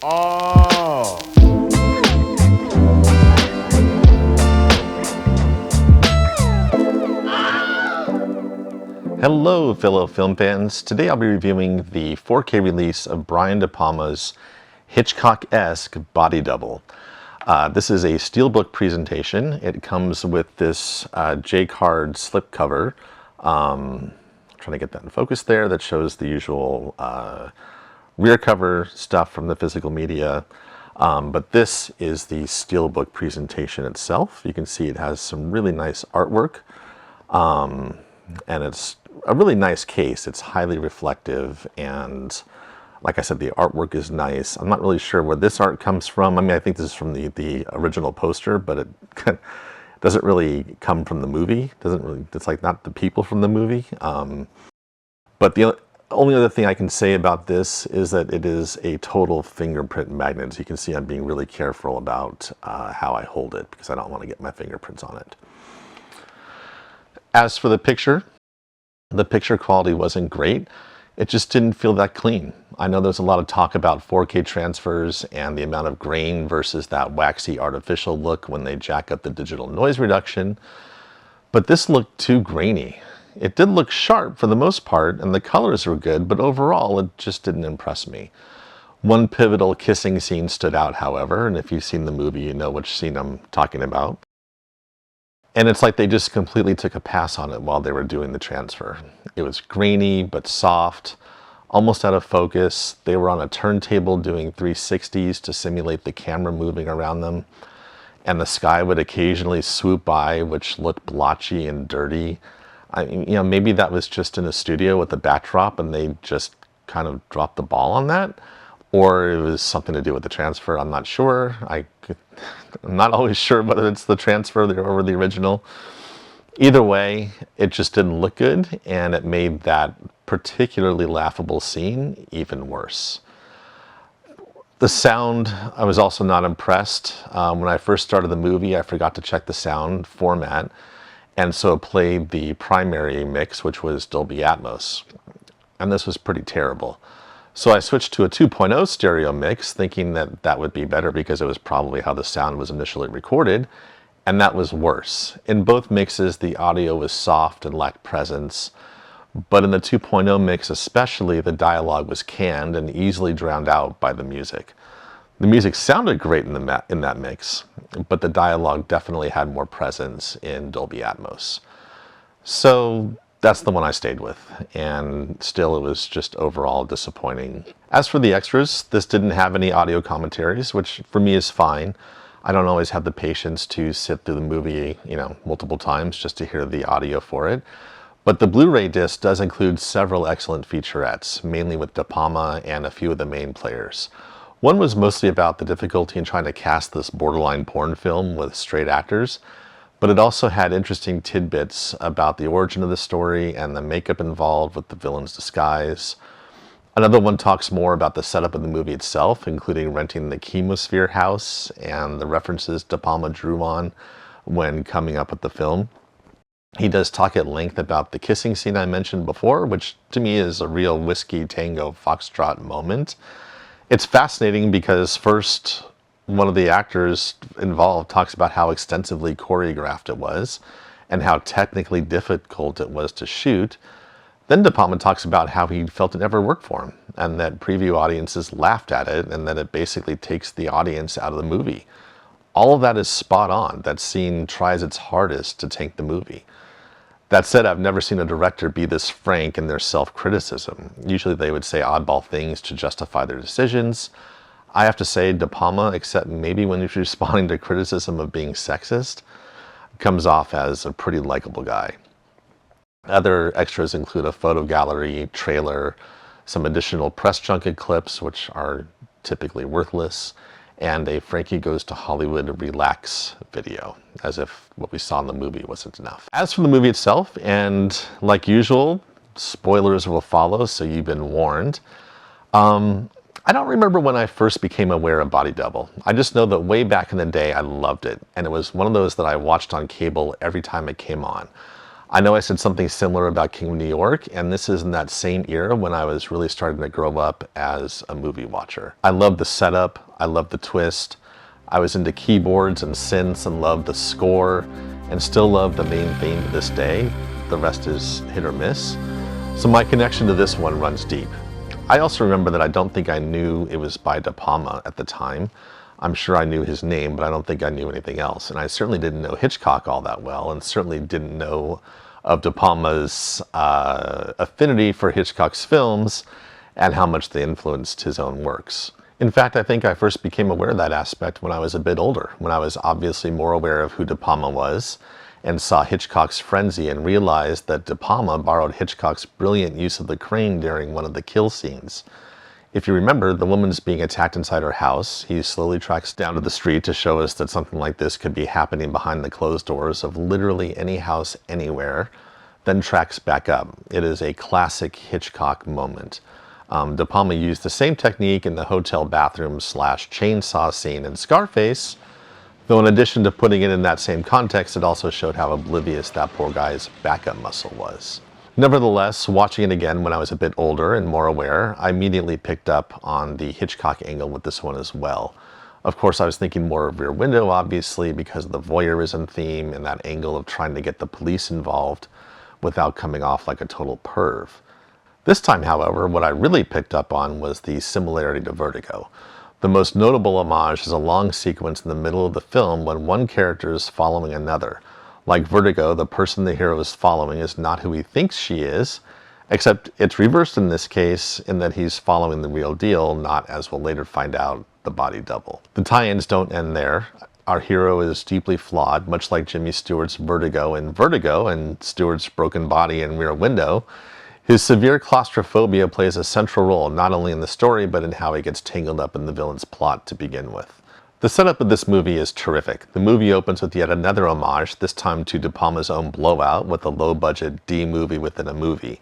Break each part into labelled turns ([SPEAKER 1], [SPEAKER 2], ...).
[SPEAKER 1] Oh! Hello, fellow film fans. Today I'll be reviewing the 4K release of Brian De Palma's Hitchcock-esque Body Double. This is a Steelbook presentation. It comes with this J-card slipcover. Trying to get that in focus there. That shows the usual rear cover stuff from the physical media. But this is the Steelbook presentation itself. You can see it has some really nice artwork. And it's a really nice case. It's highly reflective, and like I said, the artwork is nice. I'm not really sure where this art comes from. I mean, I think this is from the original poster, but it doesn't really come from the movie. It's like not the people from the movie. But the only other thing I can say about this is that it is a total fingerprint magnet. As you can see, I'm being really careful about how I hold it because I don't want to get my fingerprints on it. As for the picture quality wasn't great. It just didn't feel that clean. I know there's a lot of talk about 4K transfers and the amount of grain versus that waxy artificial look when they jack up the digital noise reduction, but this looked too grainy. It did look sharp for the most part, and the colors were good, but overall it just didn't impress me. One pivotal kissing scene stood out, however, and if you've seen the movie, you know which scene I'm talking about. And it's like they just completely took a pass on it while they were doing the transfer. It was grainy but soft, almost out of focus. They were on a turntable doing 360s to simulate the camera moving around them. And the sky would occasionally swoop by, which looked blotchy and dirty. I mean, you know, maybe that was just in a studio with a backdrop and they just kind of dropped the ball on that. Or it was something to do with the transfer. I'm not sure. I'm not always sure whether it's the transfer or the original. Either way, it just didn't look good, and it made that particularly laughable scene even worse. The sound, I was also not impressed. When I first started the movie, I forgot to check the sound format, and so it played the primary mix, which was Dolby Atmos, and this was pretty terrible. So I switched to a 2.0 stereo mix, thinking that that would be better because it was probably how the sound was initially recorded, and that was worse. In both mixes, the audio was soft and lacked presence, but in the 2.0 mix especially, the dialogue was canned and easily drowned out by the music. The music sounded great in that mix, but the dialogue definitely had more presence in Dolby Atmos. So that's the one I stayed with, and still it was just overall disappointing. As for the extras, this didn't have any audio commentaries, which for me is fine. I don't always have the patience to sit through the movie, you know, multiple times just to hear the audio for it. But the Blu-ray disc does include several excellent featurettes, mainly with De Palma and a few of the main players. One was mostly about the difficulty in trying to cast this borderline porn film with straight actors, but it also had interesting tidbits about the origin of the story and the makeup involved with the villain's disguise. Another one talks more about the setup of the movie itself, including renting the Chemosphere house and the references De Palma drew on when coming up with the film. He does talk at length about the kissing scene I mentioned before, which to me is a real whiskey tango foxtrot moment. It's fascinating because first, one of the actors involved talks about how extensively choreographed it was and how technically difficult it was to shoot. Then De Palma talks about how he felt it never worked for him and that preview audiences laughed at it and that it basically takes the audience out of the movie. All of that is spot on. That scene tries its hardest to tank the movie. That said, I've never seen a director be this frank in their self-criticism. Usually they would say oddball things to justify their decisions. I have to say, De Palma, except maybe when he's responding to criticism of being sexist, comes off as a pretty likable guy. Other extras include a photo gallery, trailer, some additional press junket clips, which are typically worthless, and a Frankie Goes to Hollywood relax video, as if what we saw in the movie wasn't enough. As for the movie itself, and like usual, spoilers will follow, so you've been warned. I don't remember when I first became aware of Body Double. I just know that way back in the day I loved it, and it was one of those that I watched on cable every time it came on. I know I said something similar about King of New York, and this is in that same era when I was really starting to grow up as a movie watcher. I love the setup, I love the twist, I was into keyboards and synths and loved the score, and still love the main theme to this day. The rest is hit or miss. So my connection to this one runs deep. I also remember that I don't think I knew it was by De Palma at the time. I'm sure I knew his name, but I don't think I knew anything else. And I certainly didn't know Hitchcock all that well, and certainly didn't know of De Palma's affinity for Hitchcock's films and how much they influenced his own works. In fact, I think I first became aware of that aspect when I was a bit older, when I was obviously more aware of who De Palma was and saw Hitchcock's Frenzy and realized that De Palma borrowed Hitchcock's brilliant use of the crane during one of the kill scenes. If you remember, the woman's being attacked inside her house. He slowly tracks down to the street to show us that something like this could be happening behind the closed doors of literally any house anywhere, then tracks back up. It is a classic Hitchcock moment. De Palma used the same technique in the hotel bathroom / chainsaw scene in Scarface, though in addition to putting it in that same context, it also showed how oblivious that poor guy's backup muscle was. Nevertheless, watching it again when I was a bit older and more aware, I immediately picked up on the Hitchcock angle with this one as well. Of course, I was thinking more of Rear Window, obviously, because of the voyeurism theme and that angle of trying to get the police involved without coming off like a total perv. This time, however, what I really picked up on was the similarity to Vertigo. The most notable homage is a long sequence in the middle of the film when one character is following another. Like Vertigo, the person the hero is following is not who he thinks she is, except it's reversed in this case in that he's following the real deal, not, as we'll later find out, the body double. The tie-ins don't end there. Our hero is deeply flawed, much like Jimmy Stewart's Vertigo in Vertigo and Stewart's broken body in Rear Window. His severe claustrophobia plays a central role not only in the story, but in how he gets tangled up in the villain's plot to begin with. The setup of this movie is terrific. The movie opens with yet another homage, this time to De Palma's own Blowout, with a low-budget D-movie within a movie.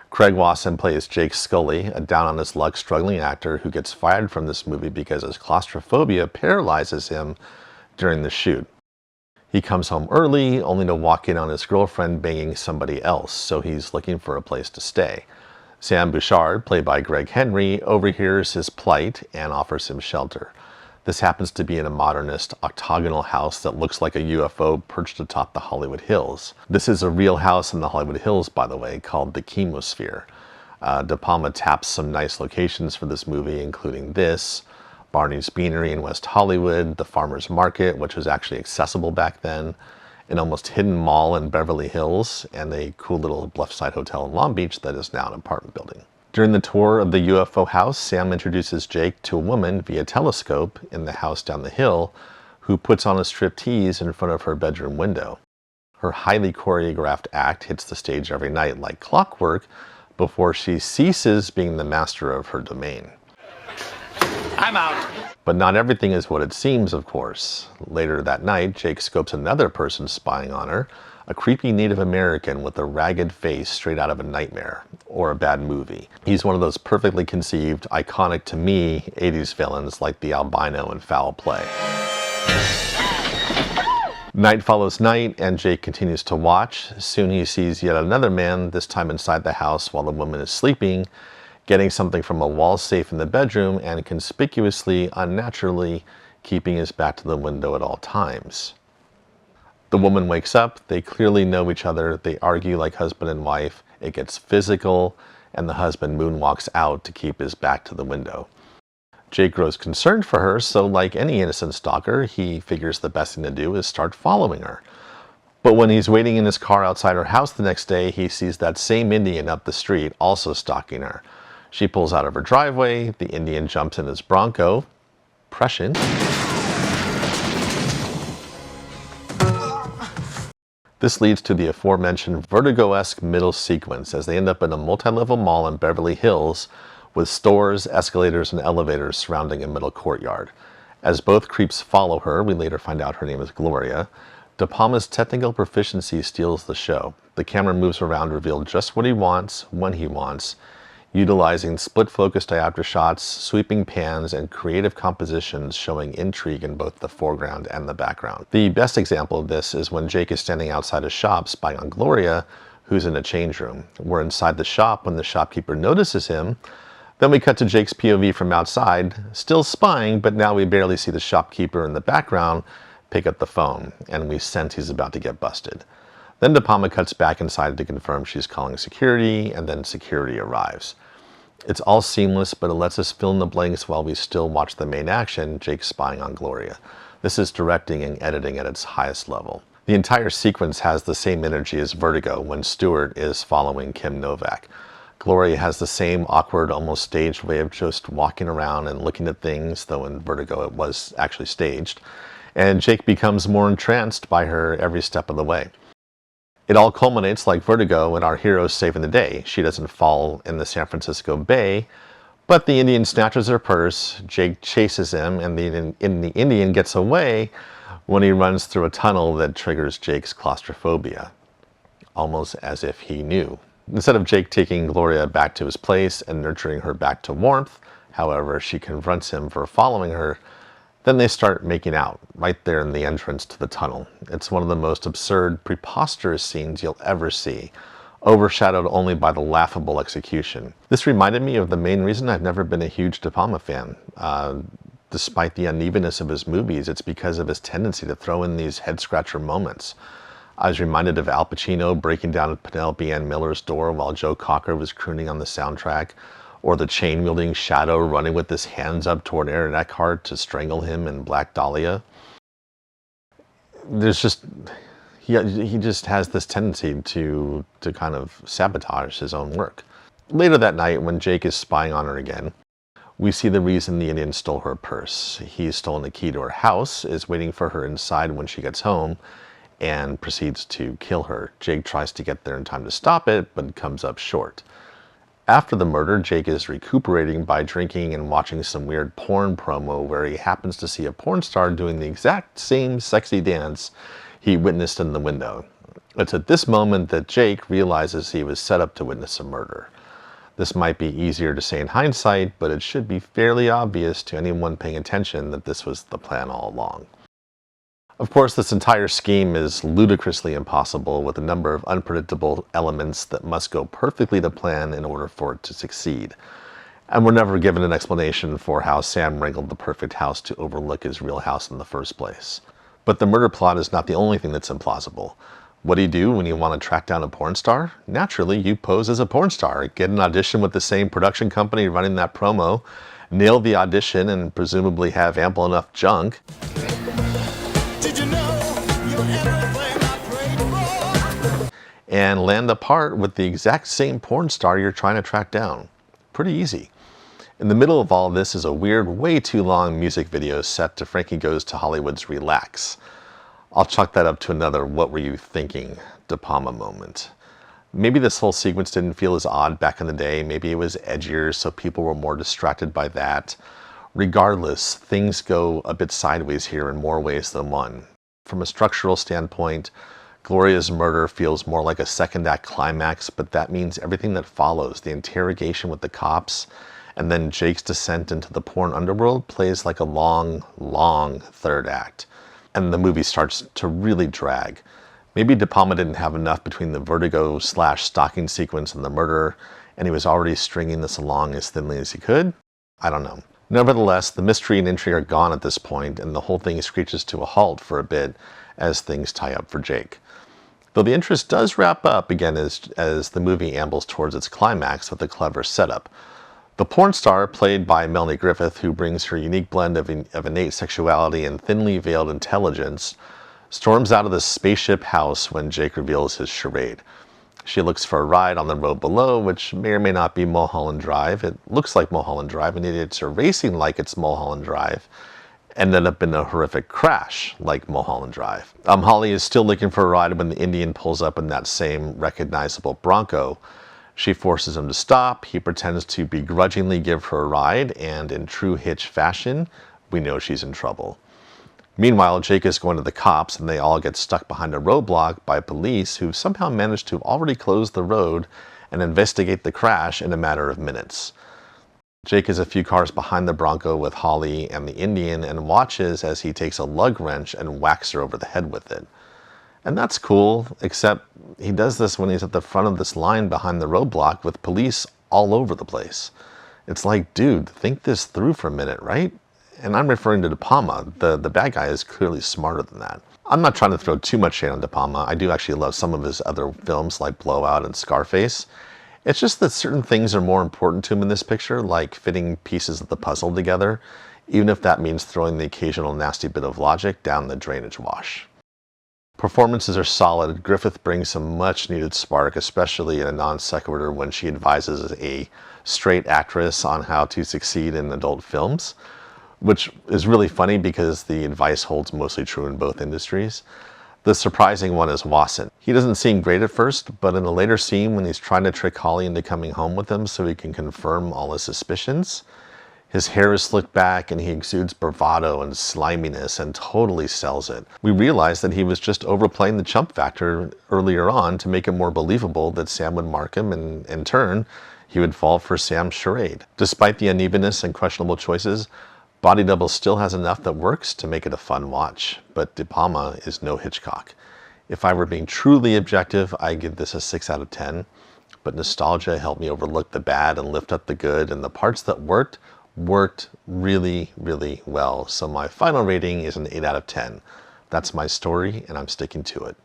[SPEAKER 1] Craig Wasson plays Jake Scully, a down-on-his-luck struggling actor who gets fired from this movie because his claustrophobia paralyzes him during the shoot. He comes home early, only to walk in on his girlfriend banging somebody else, so he's looking for a place to stay. Sam Bouchard, played by Greg Henry, overhears his plight and offers him shelter. This happens to be in a modernist octagonal house that looks like a UFO perched atop the Hollywood Hills. This is a real house in the Hollywood Hills, by the way, called the Chemosphere. De Palma taps some nice locations for this movie, including this, Barney's Beanery in West Hollywood, the Farmer's Market, which was actually accessible back then, an almost hidden mall in Beverly Hills, and a cool little bluffside hotel in Long Beach that is now an apartment building. During the tour of the UFO house, Sam introduces Jake to a woman via telescope in the house down the hill who puts on a striptease in front of her bedroom window. Her highly choreographed act hits the stage every night like clockwork before she ceases being the master of her domain.
[SPEAKER 2] I'm out.
[SPEAKER 1] But not everything is what it seems, of course. Later that night, Jake scopes another person spying on her, a creepy Native American with a ragged face straight out of a nightmare or a bad movie. He's one of those perfectly conceived, iconic to me 80s villains like the albino in Foul Play. Night follows night, and Jake continues to watch. Soon he sees yet another man, this time inside the house while the woman is sleeping, getting something from a wall safe in the bedroom and conspicuously, unnaturally, keeping his back to the window at all times. The woman wakes up, they clearly know each other, they argue like husband and wife, it gets physical, and the husband moonwalks out to keep his back to the window. Jake grows concerned for her, so like any innocent stalker, he figures the best thing to do is start following her. But when he's waiting in his car outside her house the next day, he sees that same Indian up the street also stalking her. She pulls out of her driveway, the Indian jumps in his Bronco, prescient. This leads to the aforementioned Vertigo-esque middle sequence as they end up in a multi-level mall in Beverly Hills with stores, escalators, and elevators surrounding a middle courtyard. As both creeps follow her, we later find out her name is Gloria, De Palma's technical proficiency steals the show. The camera moves around to reveal just what he wants, when he wants, utilizing split-focus diopter shots, sweeping pans, and creative compositions showing intrigue in both the foreground and the background. The best example of this is when Jake is standing outside a shop spying on Gloria, who's in a change room. We're inside the shop when the shopkeeper notices him. Then we cut to Jake's POV from outside, still spying, but now we barely see the shopkeeper in the background pick up the phone, and we sense he's about to get busted. Then De Palma cuts back inside to confirm she's calling security, and then security arrives. It's all seamless, but it lets us fill in the blanks while we still watch the main action, Jake spying on Gloria. This is directing and editing at its highest level. The entire sequence has the same energy as Vertigo when Stewart is following Kim Novak. Gloria has the same awkward, almost staged way of just walking around and looking at things, though in Vertigo it was actually staged. And Jake becomes more entranced by her every step of the way. It all culminates like Vertigo in our hero saving the day. She doesn't fall in the San Francisco Bay, but the Indian snatches her purse, Jake chases him, and the Indian gets away when he runs through a tunnel that triggers Jake's claustrophobia, almost as if he knew. Instead of Jake taking Gloria back to his place and nurturing her back to warmth, however, she confronts him for following her. Then they start making out, right there in the entrance to the tunnel. It's one of the most absurd, preposterous scenes you'll ever see, overshadowed only by the laughable execution. This reminded me of the main reason I've never been a huge De Palma fan. Despite the unevenness of his movies, it's because of his tendency to throw in these head-scratcher moments. I was reminded of Al Pacino breaking down Penelope Ann Miller's door while Joe Cocker was crooning on the soundtrack, or the chain-wielding Shadow running with his hands up toward Aaron Eckhart to strangle him in Black Dahlia. He just has this tendency to kind of sabotage his own work. Later that night, when Jake is spying on her again, we see the reason the Indian stole her purse. He's stolen the key to her house, is waiting for her inside when she gets home, and proceeds to kill her. Jake tries to get there in time to stop it, but comes up short. After the murder, Jake is recuperating by drinking and watching some weird porn promo where he happens to see a porn star doing the exact same sexy dance he witnessed in the window. It's at this moment that Jake realizes he was set up to witness a murder. This might be easier to say in hindsight, but it should be fairly obvious to anyone paying attention that this was the plan all along. Of course, this entire scheme is ludicrously impossible, with a number of unpredictable elements that must go perfectly to plan in order for it to succeed. And we're never given an explanation for how Sam wrangled the perfect house to overlook his real house in the first place. But the murder plot is not the only thing that's implausible. What do you do when you want to track down a porn star? Naturally, you pose as a porn star, get an audition with the same production company running that promo, nail the audition, and presumably have ample enough junk. And land a part with the exact same porn star you're trying to track down. Pretty easy. In the middle of all this is a weird, way too long music video set to Frankie Goes to Hollywood's Relax. I'll chalk that up to another "what were you thinking" De Palma moment. Maybe this whole sequence didn't feel as odd back in the day. Maybe it was edgier, so people were more distracted by that. Regardless, things go a bit sideways here in more ways than one. From a structural standpoint, Gloria's murder feels more like a second act climax, but that means everything that follows, the interrogation with the cops, and then Jake's descent into the porn underworld, plays like a long, long third act. And the movie starts to really drag. Maybe De Palma didn't have enough between the Vertigo/stalking sequence and the murder, and he was already stringing this along as thinly as he could? I don't know. Nevertheless, the mystery and intrigue are gone at this point, and the whole thing screeches to a halt for a bit as things tie up for Jake. Though the interest does wrap up again as the movie ambles towards its climax with a clever setup. The porn star, played by Melanie Griffith, who brings her unique blend of innate sexuality and thinly veiled intelligence, storms out of the spaceship house when Jake reveals his charade. She looks for a ride on the road below, which may or may not be Mulholland Drive. It looks like Mulholland Drive, and idiots are racing like it's Mulholland Drive, and end up in a horrific crash like Mulholland Drive. Holly is still looking for a ride when the Indian pulls up in that same recognizable Bronco. She forces him to stop. He pretends to begrudgingly give her a ride, and in true Hitch fashion, we know she's in trouble. Meanwhile, Jake is going to the cops, and they all get stuck behind a roadblock by police who somehow managed to have already closed the road and investigate the crash in a matter of minutes. Jake is a few cars behind the Bronco with Holly and the Indian and watches as he takes a lug wrench and whacks her over the head with it. And that's cool, except he does this when he's at the front of this line behind the roadblock with police all over the place. It's like, dude, think this through for a minute, right? And I'm referring to De Palma. The bad guy is clearly smarter than that. I'm not trying to throw too much shade on De Palma. I do actually love some of his other films like Blowout and Scarface. It's just that certain things are more important to him in this picture, like fitting pieces of the puzzle together, even if that means throwing the occasional nasty bit of logic down the drainage wash. Performances are solid. Griffith brings some much needed spark, especially in a non sequitur when she advises a straight actress on how to succeed in adult films, which is really funny because the advice holds mostly true in both industries. The surprising one is Wasson. He doesn't seem great at first, but in a later scene when he's trying to trick Holly into coming home with him so he can confirm all his suspicions, his hair is slicked back and he exudes bravado and sliminess and totally sells it. We realize that he was just overplaying the chump factor earlier on to make it more believable that Sam would mark him, and in turn, he would fall for Sam's charade. Despite the unevenness and questionable choices, Body Double still has enough that works to make it a fun watch, but De Palma is no Hitchcock. If I were being truly objective, I'd give this a 6 out of 10, but nostalgia helped me overlook the bad and lift up the good, and the parts that worked really, really well. So my final rating is an 8 out of 10. That's my story, and I'm sticking to it.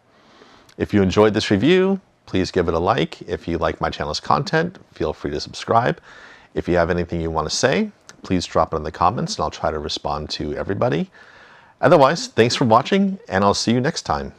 [SPEAKER 1] If you enjoyed this review, please give it a like. If you like my channel's content, feel free to subscribe. If you have anything you want to say, please drop it in the comments and I'll try to respond to everybody. Otherwise, thanks for watching and I'll see you next time.